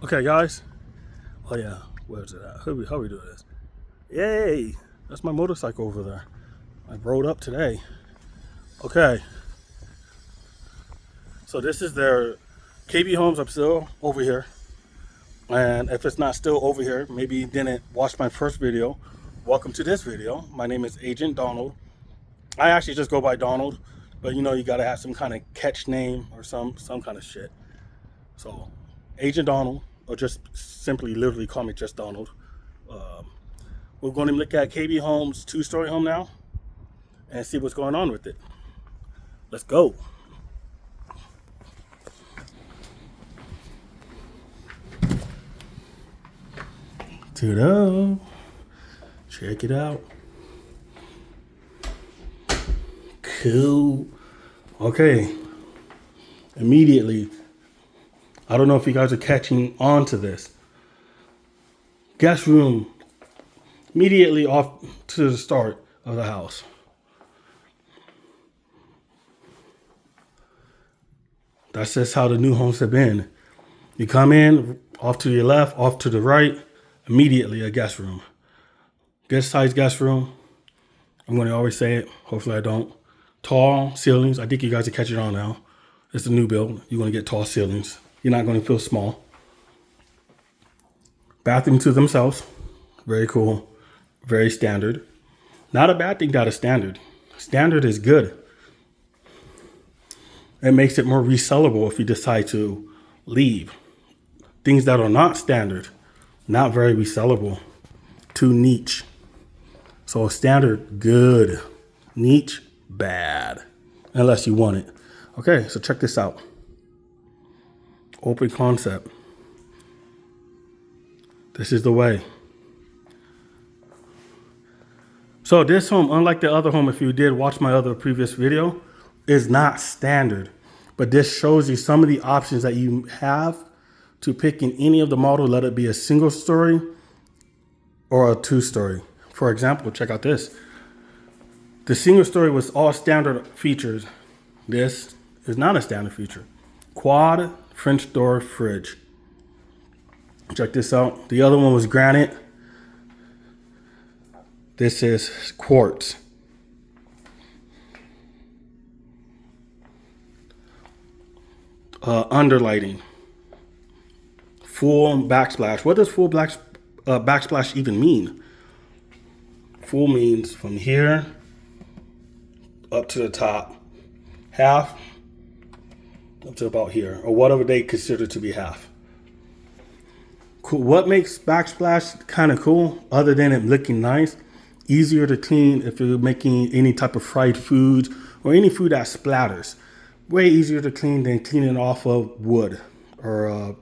Okay, guys. Oh yeah, where's it at? How we doing this? Yay! That's my motorcycle over there. I rode up today. Okay, so this is their KB Homes. I'm still over here, and if it's not still over here, maybe you didn't watch my first video. Welcome to this video. My name is Agent Donald. I actually just go by Donald, but you know you gotta have some kind of catch name or some kind of shit. So, Agent Donald, or just simply literally call me just Donald. Um, we're going to look at KB Homes' two-story home now and see what's going on with it. Let's go. Ta-da! Check it out. Cool. Okay. Immediately, I don't know if you guys are catching on to this. Guest room immediately off to the start of the house. That's just how the new homes have been. You come in, off to your left, off to the right, immediately a guest room. Good sized guest room. I'm going to always say it. Hopefully I don't. Tall ceilings. I think you guys are catching on now. It's a new build. You're going to get tall ceilings. You're not going to feel small. Bathroom to themselves. Very cool. Very standard. Not a bad thing that is standard. Standard is good. It makes it more resellable if you decide to leave. Things that are not standard, not very resellable. Too niche. So standard, good. Niche, bad. Unless you want it. Okay, so check this out. Open concept. This is the way. So this home, unlike the other home, if you did watch my other previous video, is not standard. But this shows you some of the options that you have to pick in any of the model, let it be a single story or a two-story. For example, check out this. The single story was all standard features. This is not a standard feature. Quad, French door, fridge. Check this out. The other one was granite. This is quartz. Underlighting. Full backsplash. What does full backsplash even mean? Full means from here up to the top. Half up to about here, or whatever they consider to be half. Cool. What makes backsplash kind of cool, other than it looking nice? Easier to clean if you're making any type of fried food or any food that splatters. Way easier to clean than cleaning off of wood or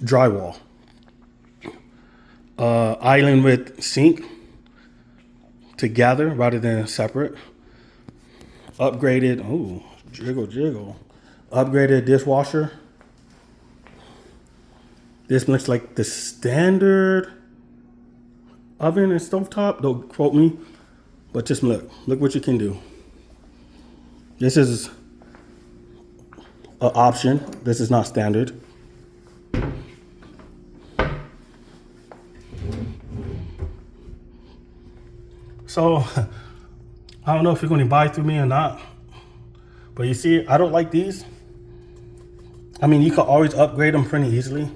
drywall. Island with sink together rather than separate. Upgraded, oh, jiggle. Upgraded dishwasher. This looks like the standard oven and stovetop. Don't quote me, but just look what you can do. This is an option. This is not standard. So I don't know if you're going to buy through me or not, but you see, I don't like these. I mean, you can always upgrade them pretty easily,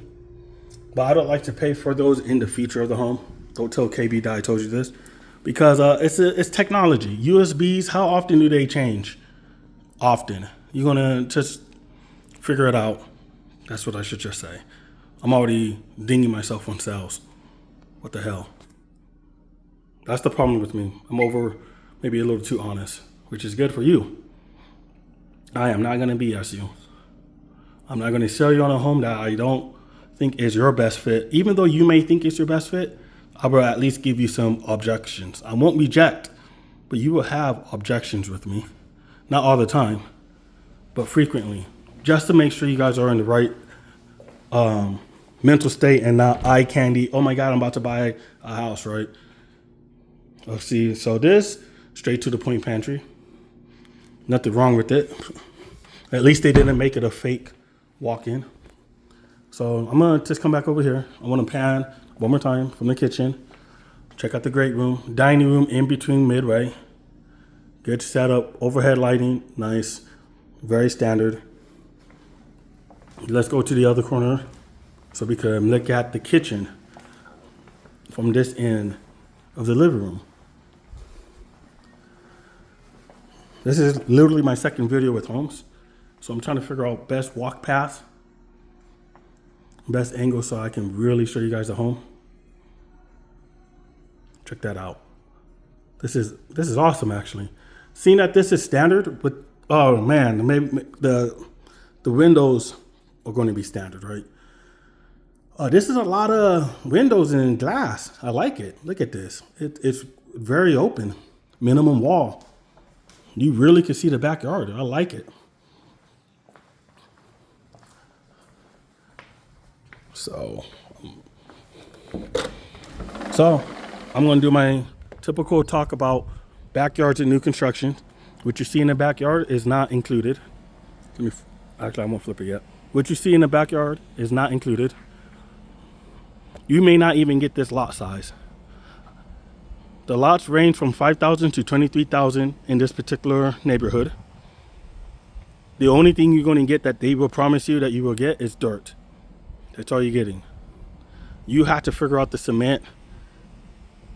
but I don't like to pay for those in the future of the home. Don't tell KB that I told you this, because it's technology. USBs, how often do they change? Often. You're gonna just figure it out. That's what I should just say. I'm already dinging myself on sales. What the hell? That's the problem with me. I'm over maybe a little too honest, which is good for you. I am not gonna BS you. I'm not gonna sell you on a home that I don't think is your best fit. Even though you may think it's your best fit, I will at least give you some objections. I won't reject, but you will have objections with me. Not all the time, but frequently. Just to make sure you guys are in the right mental state and not eye candy. Oh my God, I'm about to buy a house, right? Let's see. So this, straight to the point pantry. Nothing wrong with it. At least they didn't make it a fake walk-in. So I'm gonna just come back over here. I want to pan one more time from the kitchen. Check out the great room, dining room in between midway. Good setup, overhead lighting, nice, very standard. Let's go to the other corner so we can look at the kitchen from this end of the living room. This is literally my second video with homes. So I'm trying to figure out best walk path, best angle so I can really show you guys the home. Check that out. This is awesome actually. Seeing that this is standard, but oh man, maybe the windows are going to be standard, right? This is a lot of windows and glass. I like it. Look at this. It's very open. Minimum wall. You really can see the backyard. I like it. So I'm going to do my typical talk about backyards and new construction. What you see in the backyard is not included. Actually, I won't flip it yet. What you see in the backyard is not included. You may not even get this lot size. The lots range from 5,000 to 23,000 in this particular neighborhood. The only thing you're going to get that they will promise you that you will get is dirt. That's all you're getting. You have to figure out the cement.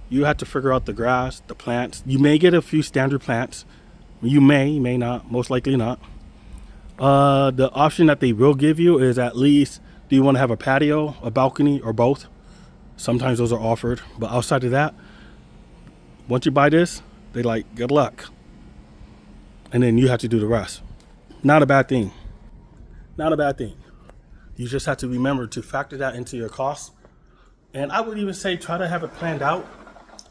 You have to figure out the grass, the plants. You may get a few standard plants. You may not, most likely not. The option that they will give you is at least, do you want to have a patio, a balcony, or both? Sometimes those are offered, but outside of that, once you buy this, they like, good luck. And then you have to do the rest. Not a bad thing. Not a bad thing. You just have to remember to factor that into your costs. And I would even say try to have it planned out,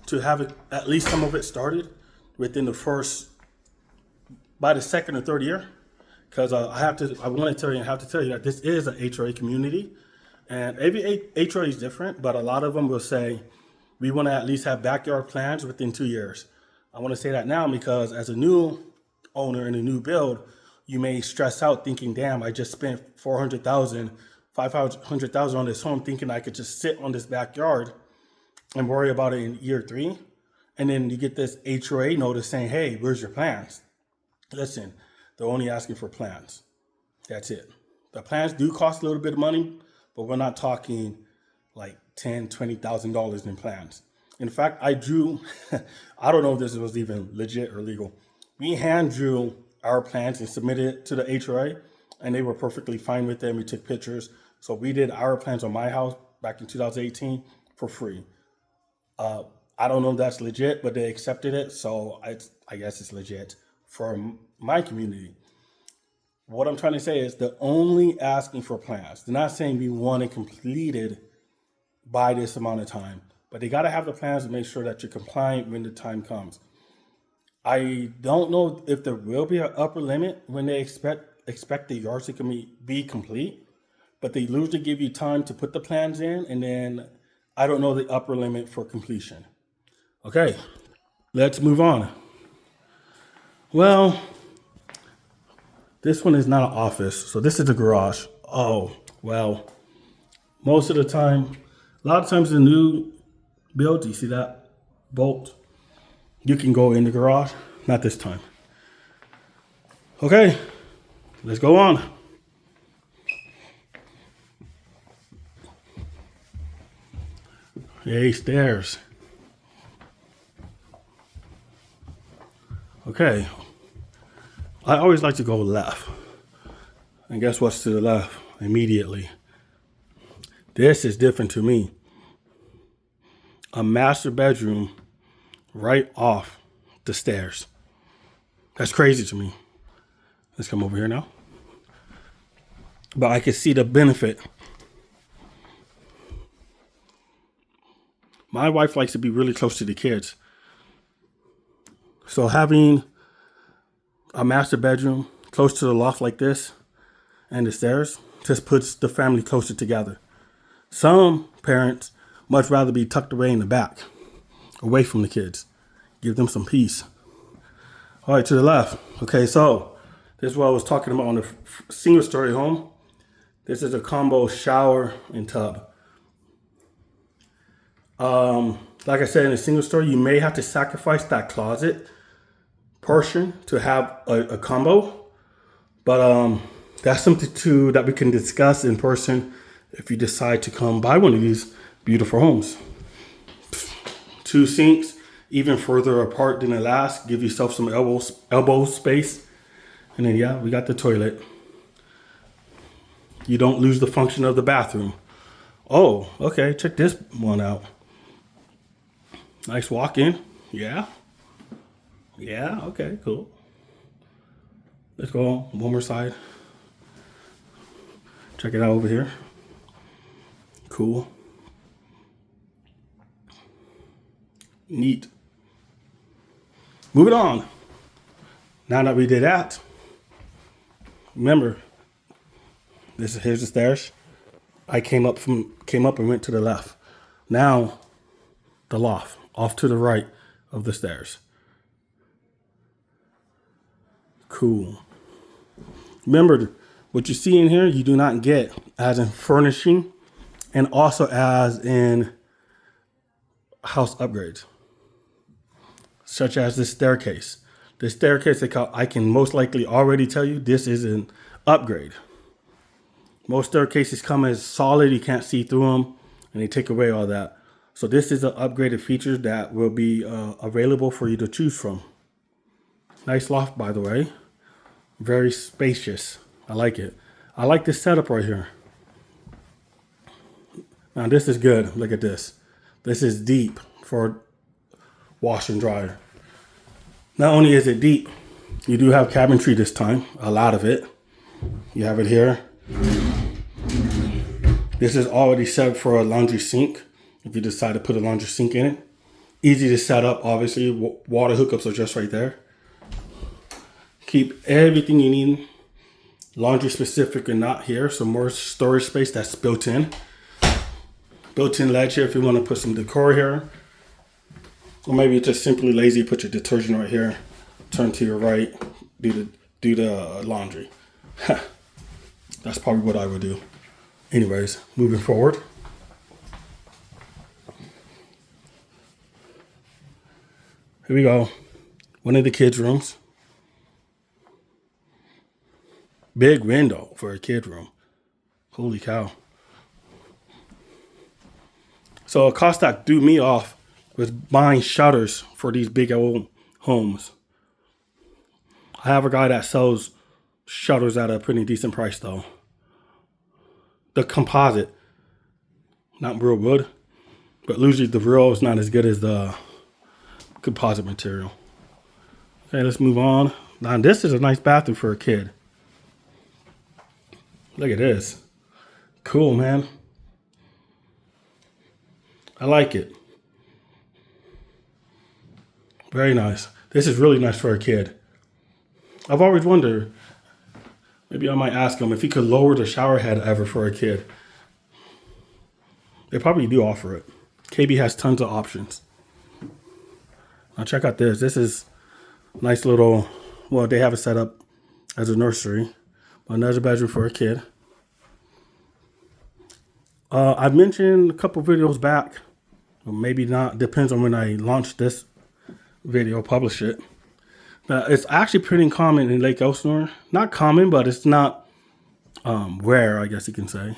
to have it, at least some of it started within the first, by the second or third year. Because I have to tell you that this is an HOA community. And every HOA is different, but a lot of them will say, we want to at least have backyard plans within 2 years. I want to say that now because as a new owner in a new build, you may stress out thinking, damn, I just spent $400,000, $500,000 on this home thinking I could just sit on this backyard and worry about it in year 3. And then you get this HOA notice saying, hey, where's your plans? Listen, they're only asking for plans. That's it. The plans do cost a little bit of money, but we're not talking like $10,000, $20,000 in plans. In fact, I drew, I don't know if this was even legit or legal. We hand drew our plans and submitted it to the HOA, and they were perfectly fine with them. We took pictures. So we did our plans on my house back in 2018 for free. I don't know if that's legit, but they accepted it. So I guess it's legit for my community. What I'm trying to say is they're only asking for plans. They're not saying we want it completed by this amount of time, but they got to have the plans to make sure that you're compliant when the time comes. I don't know if there will be an upper limit when they expect the yards to be complete, but they usually give you time to put the plans in, and then I don't know the upper limit for completion. Okay, let's move on. Well, this one is not an office, so this is a garage. Oh, well, most of the time, a lot of times the new build, you see that bolt? You can go in the garage, not this time. Okay, let's go on. Yay, stairs. Okay, I always like to go left. And guess what's to the left? Immediately. This is different to me. A master bedroom right off the stairs. That's crazy to me. Let's come over here now. But I can see the benefit. My wife likes to be really close to the kids. So having a master bedroom close to the loft like this and the stairs just puts the family closer together. Some parents much rather be tucked away in the back, away from the kids. Give them some peace. All right, to the left. Okay, so this is what I was talking about on the single story home. This is a combo shower and tub. Like I said, in a single story, you may have to sacrifice that closet portion to have a combo. But that's something that we can discuss in person if you decide to come buy one of these beautiful homes. 2 sinks, even further apart than the last. Give yourself some elbow space. And then, yeah, we got the toilet. You don't lose the function of the bathroom. Oh, okay, check this one out. Nice walk-in. Yeah. Yeah, okay, cool. Let's go one more side. Check it out over here. Cool. Neat. Moving on. Now that we did that, remember, here's the stairs. I came up and went to the left. Now, the loft, off to the right of the stairs. Cool. Remember, what you see in here, you do not get as in furnishing and also as in house upgrades, such as this staircase. The staircase, I can most likely already tell you this is an upgrade. Most staircases come as solid, you can't see through them, and they take away all that. So this is an upgraded feature that will be available for you to choose from. Nice loft, by the way. Very spacious. I like it. I like this setup right here. Now this is good. Look at this. This is deep for wash and dryer. Not only is it deep, you do have cabinetry this time. A lot of it. You have it here. This is already set up for a laundry sink. If you decide to put a laundry sink in it. Easy to set up, obviously. Water hookups are just right there. Keep everything you need laundry specific and not here. So more storage space that's built in. Built-in ledge here if you want to put some decor here. Or maybe you're just simply lazy, put your detergent right here. Turn to your right, do the laundry. That's probably what I would do. Anyways, moving forward. Here we go. One of the kids' rooms. Big window for a kid room. Holy cow. So a cost that threw me off was buying shutters for these big old homes. I have a guy that sells shutters at a pretty decent price though. The composite, not real wood, but usually the real is not as good as the composite material. Okay, let's move on. Now this is a nice bathroom for a kid. Look at this. Cool, man. I like it. Very nice. This is really nice for a kid. I've always wondered, maybe I might ask him if he could lower the shower head ever for a kid. They probably do offer it. KB has tons of options. Now check out this. This is nice little, well, they have it set up as a nursery. Another bedroom for a kid. I mentioned a couple videos back, or maybe not, depends on when I launch this video, publish it. It's actually pretty common in Lake Elsinore. Not common, but it's not rare, I guess you can say,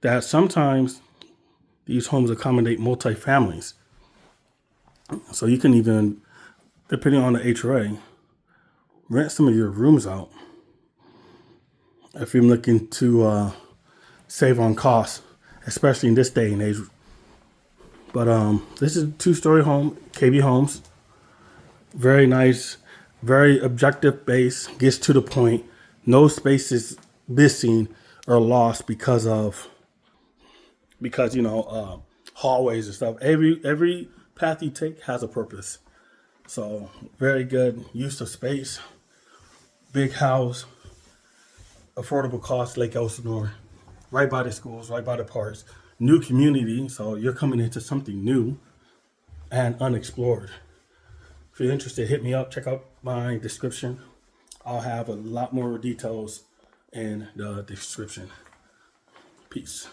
that sometimes these homes accommodate multi-families. So you can even, depending on the HOA, rent some of your rooms out if you're looking to save on costs, especially in this day and age. But this is a 2-story home, KB Homes. Very nice, very objective base, gets to the point. No space is missing or lost because hallways and stuff. Every path you take has a purpose. So very good use of space. Big house, affordable cost, Lake Elsinore, right by the schools, right by the parks. New community, so you're coming into something new and unexplored. If you're interested, hit me up. Check out my description. I'll have a lot more details in the description. Peace.